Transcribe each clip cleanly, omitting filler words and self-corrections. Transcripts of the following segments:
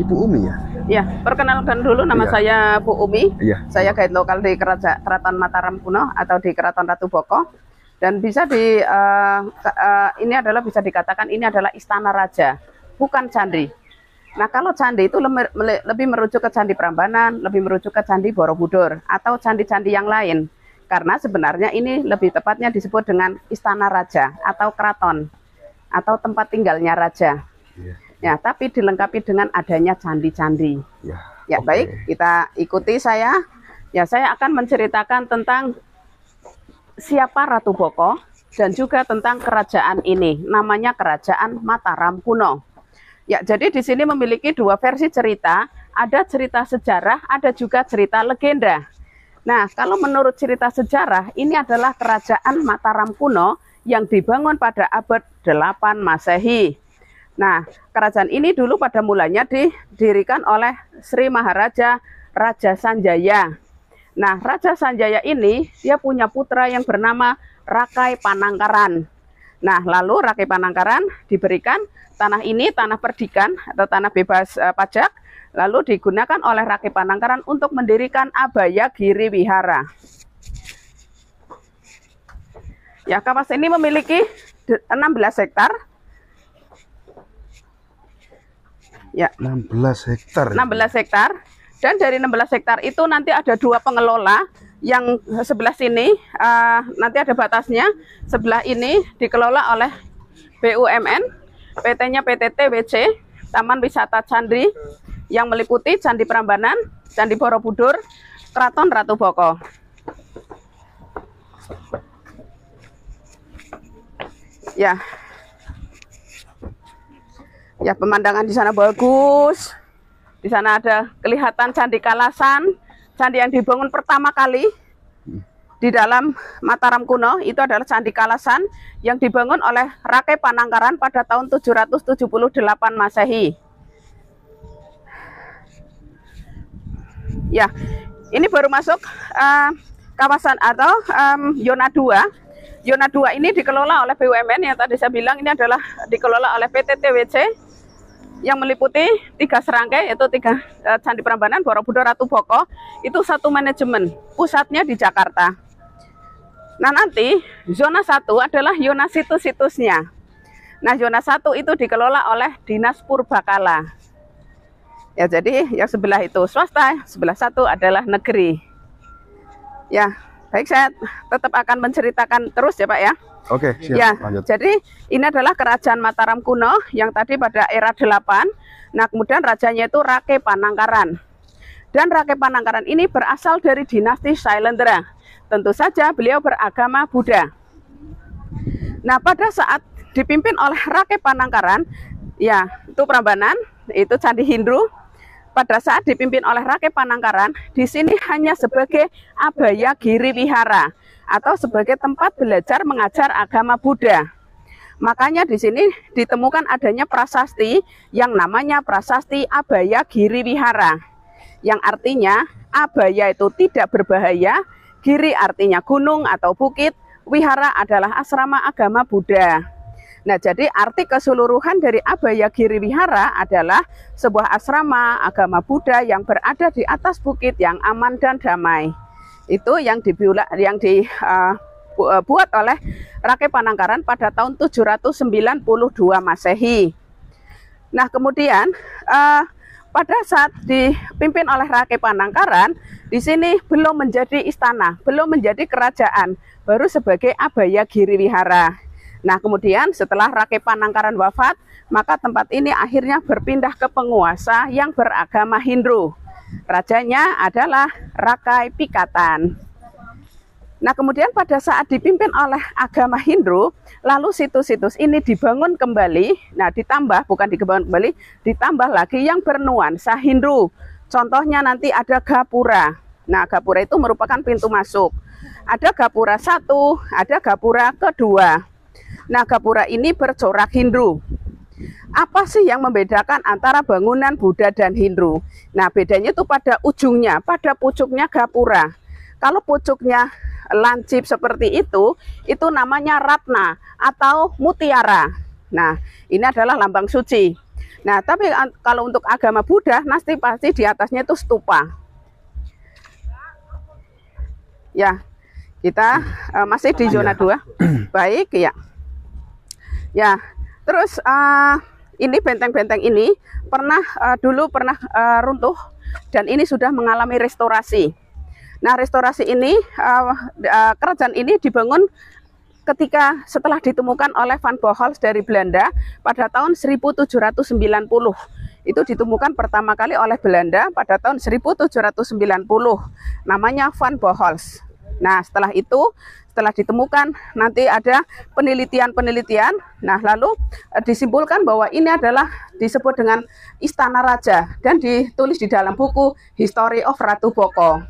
Ibu Umi ya? Ya, perkenalkan dulu nama saya Bu Umi. Iya. Saya guide lokal di Keraton Mataram kuno atau di Keraton Ratu Boko. Dan bisa ini adalah bisa dikatakan ini adalah istana raja, bukan candi. Nah, kalau candi itu lebih merujuk ke Candi Prambanan, lebih merujuk ke Candi Borobudur atau candi-candi yang lain. Karena sebenarnya ini lebih tepatnya disebut dengan istana raja atau keraton atau tempat tinggalnya raja. Iya. Ya, tapi dilengkapi dengan adanya candi-candi. Ya, baik, kita ikuti saya. Ya, saya akan menceritakan tentang siapa Ratu Boko dan juga tentang kerajaan ini. Namanya Kerajaan Mataram kuno. Ya, jadi di sini memiliki dua versi cerita. Ada cerita sejarah, ada juga cerita legenda. Nah, kalau menurut cerita sejarah, ini adalah Kerajaan Mataram kuno yang dibangun pada abad 8 Masehi. Nah, kerajaan ini dulu pada mulanya didirikan oleh Sri Maharaja Raja Sanjaya. Nah, Raja Sanjaya ini dia punya putra yang bernama Rakai Panangkaran. Nah, lalu Rakai Panangkaran diberikan tanah ini, tanah perdikan atau tanah bebas pajak, lalu digunakan oleh Rakai Panangkaran untuk mendirikan Abaya Giri Wihara. Ya, kawasan ini memiliki 16 hektar. Ya, 16 hektar. 16 hektar. Dan dari 16 hektar itu nanti ada dua pengelola. Yang sebelah sini nanti ada batasnya. Sebelah ini dikelola oleh BUMN. PT-nya PT TWC, Taman Wisata Candi, yang meliputi Candi Prambanan, Candi Borobudur, Keraton Ratu Boko. Ya. Ya, pemandangan di sana bagus. Di sana ada kelihatan Candi Kalasan, candi yang dibangun pertama kali di dalam Mataram kuno. Itu adalah Candi Kalasan yang dibangun oleh Rakai Panangkaran pada tahun 778 Masehi. Ya, ini baru masuk kawasan atau zona 2. Zona 2 ini dikelola oleh BUMN yang tadi saya bilang, ini adalah dikelola oleh PT TWC yang meliputi 3 serangkai, yaitu 3 Candi Prambanan, Borobudur, Ratu Boko. Itu satu manajemen, pusatnya di Jakarta. Nah, nanti zona 1 adalah zona situs-situsnya. Nah, zona 1 itu dikelola oleh Dinas Purbakala. Ya, jadi yang sebelah itu swasta, sebelah satu adalah negeri. Ya, baik, saya tetap akan menceritakan terus ya Pak ya. Oke, siap. Ya, Lanjut. jadi ini adalah Kerajaan Mataram kuno yang tadi pada era 8. Nah, kemudian rajanya itu Rakai Panangkaran. Dan Rakai Panangkaran ini berasal dari dinasti Sailendra. Tentu saja beliau beragama Buddha. Nah, pada saat dipimpin oleh Rakai Panangkaran, ya, itu Prambanan, itu Candi Hindu. Pada saat dipimpin oleh Rakai Panangkaran, di sini hanya sebagai Abaya Giri Wihara atau sebagai tempat belajar mengajar agama Buddha. Makanya di sini ditemukan adanya prasasti yang namanya Prasasti Abaya Giri Wihara. Yang artinya abaya itu tidak berbahaya, giri artinya gunung atau bukit, wihara adalah asrama agama Buddha. Nah, jadi arti keseluruhan dari Abaya Giri Wihara adalah sebuah asrama agama Buddha yang berada di atas bukit yang aman dan damai. Itu yang dibuat oleh Rakai Panangkaran pada tahun 792 Masehi. Nah, kemudian pada saat dipimpin oleh Rakai Panangkaran, di sini belum menjadi istana, belum menjadi kerajaan, baru sebagai Abaya Giri Wihara. Nah, kemudian setelah Rakai Panangkaran wafat, maka tempat ini akhirnya berpindah ke penguasa yang beragama Hindu. Rajanya adalah Rakai Pikatan. Nah, kemudian pada saat dipimpin oleh agama Hindu, lalu situs-situs ini dibangun kembali. Nah, ditambah, bukan dibangun kembali, ditambah lagi yang bernuansa Hindu. Contohnya nanti ada Gapura. Nah, Gapura itu merupakan pintu masuk. Ada Gapura 1, ada Gapura kedua. Nah, Gapura ini bercorak Hindu. Apa sih yang membedakan antara bangunan Buddha dan Hindu? Nah, bedanya itu pada ujungnya, pada pucuknya Gapura. Kalau pucuknya lancip seperti itu namanya ratna atau mutiara. Nah, ini adalah lambang suci. Nah, tapi kalau untuk agama Buddha, pasti di atasnya itu stupa. Ya, kita masih di zona 2. Baik, ya. Ya, terus ini benteng-benteng ini dulu pernah runtuh dan ini sudah mengalami restorasi. Nah, restorasi ini kerajaan ini dibangun setelah ditemukan oleh Van Bohels dari Belanda pada tahun 1790. Itu ditemukan pertama kali oleh Belanda pada tahun 1790. Namanya Van Bohels. Nah, setelah ditemukan, nanti ada penelitian. Nah, lalu disimpulkan bahwa ini adalah disebut dengan Istana Raja dan ditulis di dalam buku History of Ratu Boko.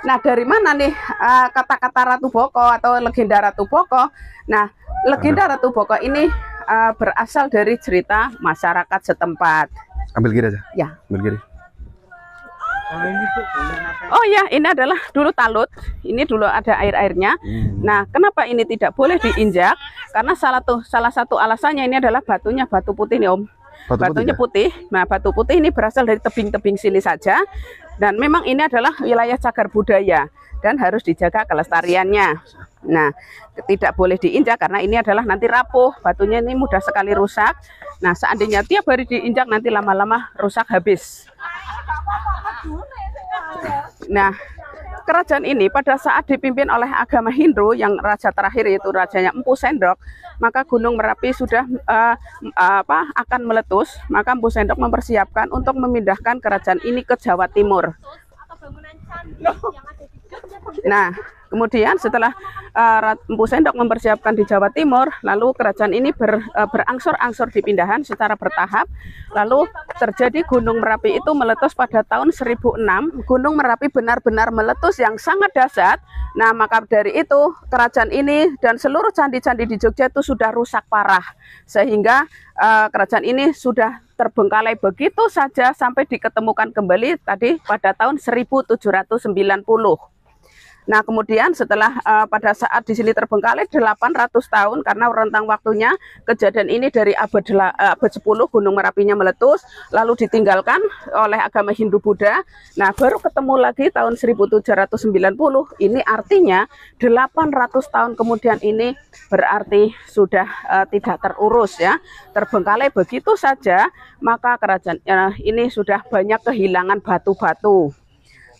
Nah, dari mana nih kata-kata Ratu Boko atau legenda Ratu Boko? Nah, legenda Ratu Boko ini berasal dari cerita masyarakat setempat. Ambil kiri aja. Ya. Ambil kiri. Oh ya, ini adalah dulu talut. Ini dulu ada air-airnya. Nah, kenapa ini tidak boleh diinjak? Karena salah satu alasannya ini adalah batunya batu putih nih, Om. Batunya putih. Nah, batu putih ini berasal dari tebing-tebing sini saja. Dan memang ini adalah wilayah cagar budaya dan harus dijaga kelestariannya. Nah, tidak boleh diinjak karena ini adalah nanti rapuh. Batunya ini mudah sekali rusak. Nah, seandainya tiap hari diinjak nanti lama-lama rusak habis. Nah, kerajaan ini pada saat dipimpin oleh agama Hindu yang raja terakhir yaitu rajanya Empu Sendok, maka Gunung Merapi sudah akan meletus. Maka Empu Sendok mempersiapkan untuk memindahkan kerajaan ini ke Jawa Timur. Nah, kemudian setelah Empu Sendok mempersiapkan di Jawa Timur, lalu kerajaan ini berangsur-angsur dipindahkan secara bertahap. Lalu terjadi Gunung Merapi itu meletus pada tahun 1006. Gunung Merapi benar-benar meletus yang sangat dahsyat. Nah, maka dari itu kerajaan ini dan seluruh candi-candi di Jogja itu sudah rusak parah. Sehingga kerajaan ini sudah terbengkalai begitu saja sampai diketemukan kembali tadi pada tahun 1790. Nah, kemudian setelah pada saat di sini terbengkalai 800 tahun karena rentang waktunya kejadian ini dari abad 10 Gunung Merapinya meletus lalu ditinggalkan oleh agama Hindu Buddha. Nah, baru ketemu lagi tahun 1790. Ini artinya 800 tahun kemudian ini berarti sudah tidak terurus ya. Terbengkalai begitu saja, maka kerajaan ini sudah banyak kehilangan batu-batu.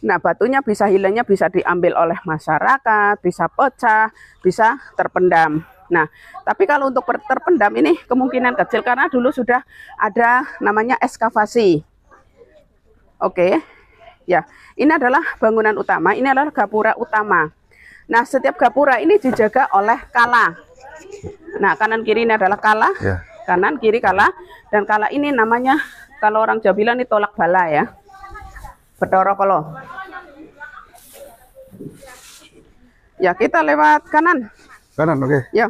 Nah, batunya bisa hilangnya bisa diambil oleh masyarakat, bisa pecah, bisa terpendam. Nah, tapi kalau untuk terpendam ini kemungkinan kecil karena dulu sudah ada namanya ekskavasi. Oke. Ya, ini adalah bangunan utama, ini adalah gapura utama. Nah, setiap gapura ini dijaga oleh kala. Nah, kanan kiri ini adalah kala. Ya. Kanan kiri kala dan kala ini namanya kalau orang Jawa bilang ini tolak bala ya. Bedoro Kolo. Ya, kita lewat kanan. Kanan, oke. Ya.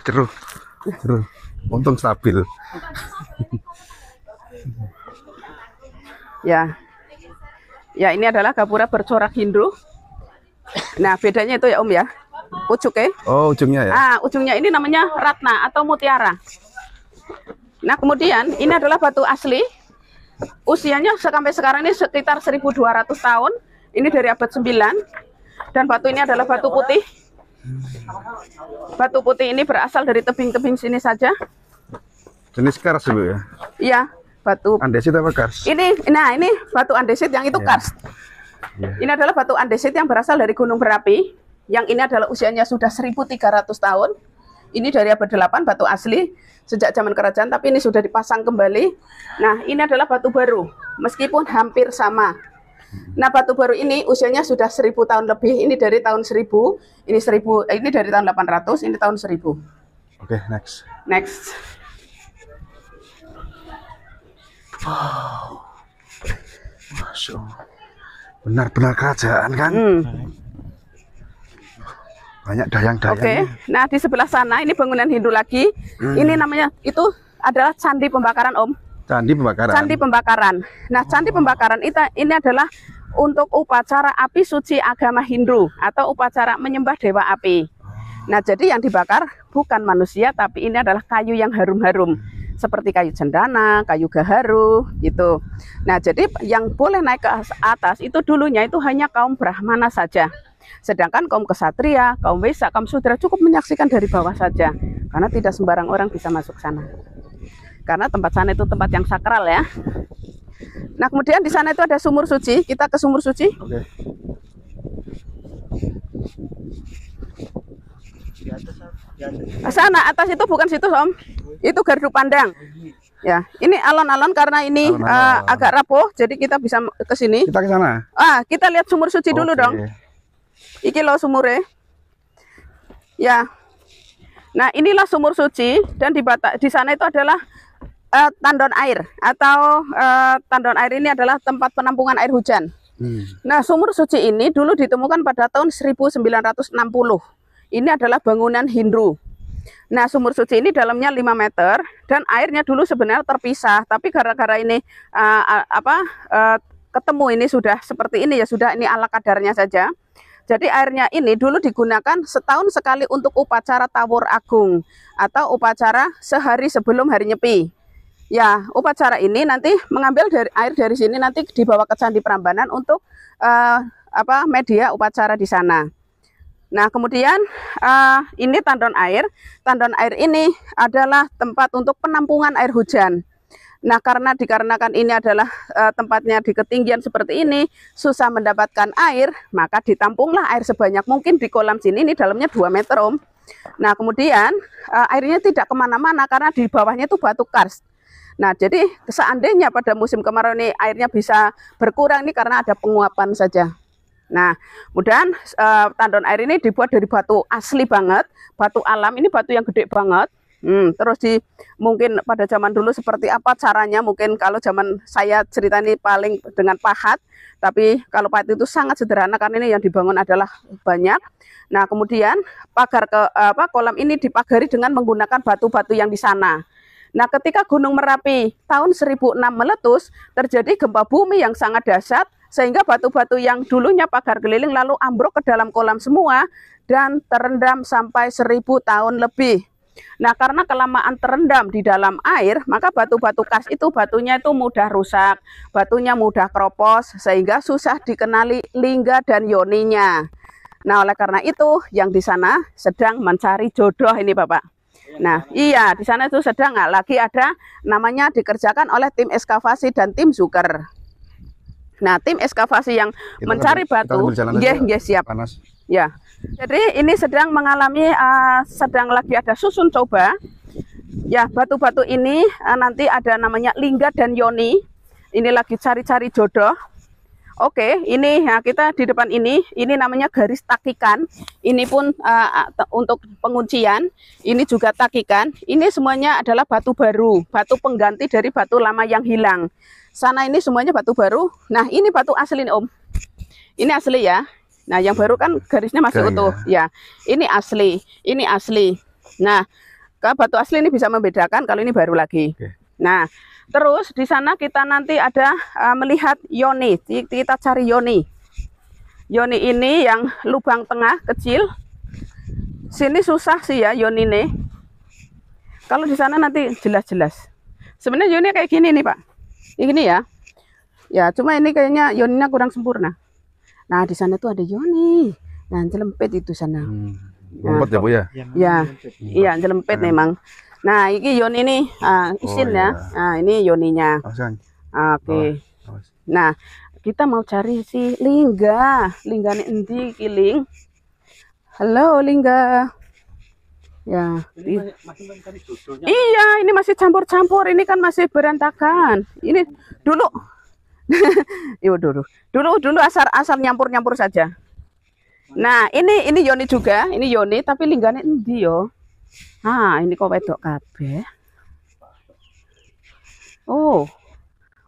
Ceruh. Untung stabil. Ya. Ya, ini adalah gapura bercorak Hindu. Nah, bedanya itu ya, Om ya. Pucuk ya. Oh, ujungnya ya. Ujungnya ini namanya ratna atau mutiara. Nah, kemudian ini adalah batu asli. Usianya sampai sekarang ini sekitar 1200 tahun. Ini dari abad 9. Dan batu ini adalah batu putih. Batu putih ini berasal dari tebing-tebing sini saja. Jenis kars dulu ya. Iya, batu Andesit apa kars? ini batu andesit yang itu kars. Ya. Ini adalah batu andesit yang berasal dari Gunung Merapi. Yang ini adalah usianya sudah 1300 tahun. Ini dari abad 8 batu asli sejak zaman kerajaan, tapi ini sudah dipasang kembali. Nah, ini adalah batu baru, meskipun hampir sama. Nah, batu baru ini usianya sudah 1000 tahun lebih. Ini dari tahun 1000, ini dari tahun 800, ini tahun 1000. Oke, next. Next. Wow. Masya Allah. Benar-benar kerajaan kan? Banyak dayang-dayang. Oke, nah di sebelah sana ini bangunan Hindu lagi. Ini namanya itu adalah candi pembakaran, Om. Candi pembakaran. Candi pembakaran. Nah, candi pembakaran ini adalah untuk upacara api suci agama Hindu atau upacara menyembah dewa api. Nah, jadi yang dibakar bukan manusia, tapi ini adalah kayu yang harum-harum. Seperti kayu cendana, kayu gaharu, gitu. Nah, jadi yang boleh naik ke atas itu dulunya itu hanya kaum Brahmana saja. Sedangkan kaum kesatria, kaum Wesa, kaum Sudra cukup menyaksikan dari bawah saja. Karena tidak sembarang orang bisa masuk sana. Karena tempat sana itu tempat yang sakral ya. Nah, kemudian di sana itu ada sumur suci. Kita ke sumur suci. Oke. Sana atas itu bukan situ Om, itu gardu pandang. Ya, ini alon-alon karena ini Alon-alon. agak rapuh, jadi kita bisa ke sini. Kita ke sana. Kita lihat sumur suci dulu Oke. dong. Iki loh sumurnya. Ya. Nah, inilah sumur suci dan di sana itu adalah tandon air atau tandon air ini adalah tempat penampungan air hujan. Nah, sumur suci ini dulu ditemukan pada tahun 1960. Ini adalah bangunan Hindu. Nah, sumur suci ini dalamnya 5 meter dan airnya dulu sebenarnya terpisah, tapi gara-gara ini ketemu ini sudah seperti ini ya, sudah ini ala kadarnya saja. Jadi airnya ini dulu digunakan setahun sekali untuk upacara Tawur Agung atau upacara sehari sebelum hari Nyepi. Ya, upacara ini nanti mengambil air dari sini nanti dibawa ke Candi Prambanan untuk media upacara di sana. Nah, kemudian ini tandon air. Tandon air ini adalah tempat untuk penampungan air hujan. Nah, dikarenakan ini adalah tempatnya di ketinggian seperti ini, susah mendapatkan air, maka ditampunglah air sebanyak mungkin di kolam sini. Ini dalamnya 2 meter, Om. Nah, kemudian airnya tidak kemana-mana karena di bawahnya itu batu karst. Nah, jadi seandainya pada musim kemarau ini airnya bisa berkurang ini karena ada penguapan saja. Nah, kemudian tandon air ini dibuat dari batu asli banget, batu alam. Ini batu yang gede banget. Terus mungkin pada zaman dulu seperti apa caranya, mungkin kalau zaman saya cerita ini paling dengan pahat, tapi kalau pahat itu sangat sederhana karena ini yang dibangun adalah banyak. Nah, kemudian pagar kolam ini dipagari dengan menggunakan batu-batu yang di sana. Nah, ketika Gunung Merapi tahun 1006 meletus, terjadi gempa bumi yang sangat dahsyat sehingga batu-batu yang dulunya pagar keliling lalu ambruk ke dalam kolam semua dan terendam sampai 1000 tahun lebih. Nah, karena kelamaan terendam di dalam air, maka batu-batu karst itu batunya itu mudah rusak, batunya mudah keropos, sehingga susah dikenali lingga dan yoninya. Nah, oleh karena itu, yang di sana sedang mencari jodoh ini, Bapak. Nah, iya, di sana itu sedang lagi ada namanya dikerjakan oleh tim ekskavasi dan tim Zuker. Nah, tim ekskavasi yang mencari batu, siap. Panas. Ya, jadi ini sedang mengalami, sedang lagi ada susun coba. Ya, batu-batu ini nanti ada namanya lingga dan yoni. Ini lagi cari-cari jodoh. Oke, ini kita di depan ini namanya garis takikan. Ini pun untuk penguncian. Ini juga takikan. Ini semuanya adalah batu baru, batu pengganti dari batu lama yang hilang. Sana ini semuanya batu baru. Nah, ini batu asli nih, Om. Ini asli ya. Nah, yang baru kan garisnya masih utuh. Ya, ini asli, ini asli. Nah, batu asli ini bisa membedakan kalau ini baru lagi. Nah, terus di sana kita nanti ada melihat yoni. Kita cari yoni. Yoni ini yang lubang tengah kecil. Sini susah sih ya yoni ini. Kalau di sana nanti jelas-jelas. Sebenarnya yoni kayak gini nih, Pak. Ini ya. Ya, cuma ini kayaknya yoninya kurang sempurna. Nah, di sana tuh ada yoni. Nah, jelempet itu sana. Lempet ya, Bu ya? Ya, iya jelempet memang. Nah, ini yoni ini isin ya. Nah, ini yoninya. Oke. Nah, kita mau cari si lingga. Lingga nih endi kiling. Halo lingga. Ya. Iya, ini masih campur-campur. Ini kan masih berantakan. Ini dulu. dulu asal nyampur saja. Nah, ini yoni juga, ini yoni tapi linggane endi yo? Ah, ini kok wedok kabeh. Oh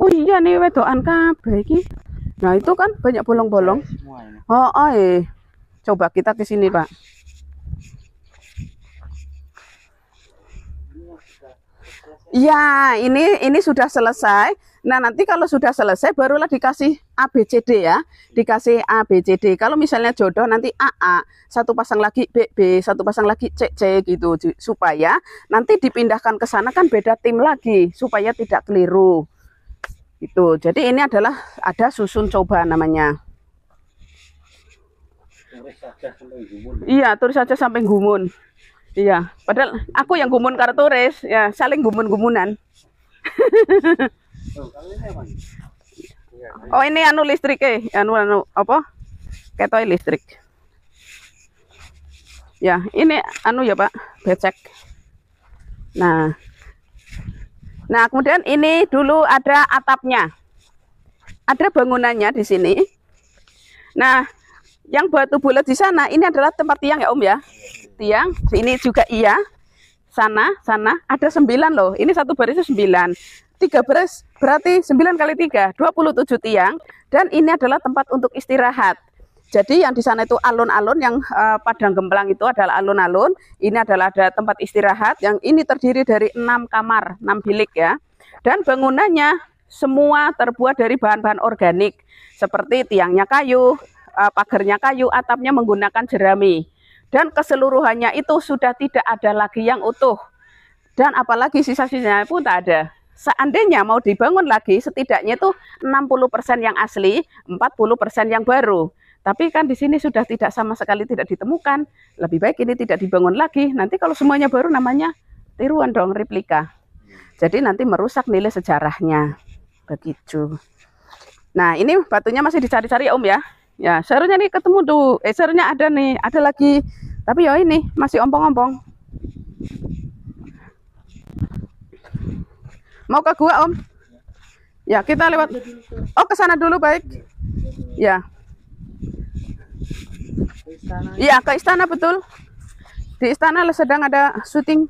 iya nih wedokan kabeh iki. Nah, itu kan banyak bolong-bolong. Coba kita ke sini, Pak. Ya, ini sudah selesai. Nah, nanti kalau sudah selesai barulah dikasih ABCD ya, dikasih ABCD. Kalau misalnya jodoh nanti AA, satu pasang lagi BB, satu pasang lagi CC gitu, supaya nanti dipindahkan ke sana kan beda tim lagi, supaya tidak keliru. Itu. Jadi ini adalah ada susun coba namanya. Iya, tulis saja sampai gumun. Iya, padahal aku yang gumun karena tulis, ya saling gumun-gumunan. Oh ini anu listrik anu apa? Ketoi listrik. Ya ini anu ya Pak, becek. Nah kemudian ini dulu ada atapnya, ada bangunannya di sini. Nah yang batu bulat di sana ini adalah tempat tiang ya Om ya. Tiang, ini juga iya. Sana ada 9 loh. Ini satu barisnya 9. 3 baris berarti 9 kali 3, 27 tiang. Dan ini adalah tempat untuk istirahat. Jadi yang di sana itu alun-alun, yang padang gemplang itu adalah alun-alun. Ini adalah ada tempat istirahat. Yang ini terdiri dari 6 kamar, 6 bilik ya. Dan bangunannya semua terbuat dari bahan-bahan organik. Seperti tiangnya kayu, pagarnya kayu, atapnya menggunakan jerami. Dan keseluruhannya itu sudah tidak ada lagi yang utuh. Dan apalagi sisa-sisanya pun tak ada. Seandainya mau dibangun lagi, setidaknya itu 60% yang asli, 40% yang baru. Tapi kan di sini sudah tidak sama sekali tidak ditemukan. Lebih baik ini tidak dibangun lagi. Nanti kalau semuanya baru namanya tiruan dong, replika. Jadi nanti merusak nilai sejarahnya. Begitu. Nah ini batunya masih dicari-cari Om ya. Ya, seharusnya nih ketemu tuh. Seharusnya ada nih, ada lagi. Tapi ya ini masih ompong-ompong. Mau ke gua, Om? Ya, kita lewat. Oh, ke sana dulu baik. Ya. Iya, ke istana betul. Di istana sedang ada syuting.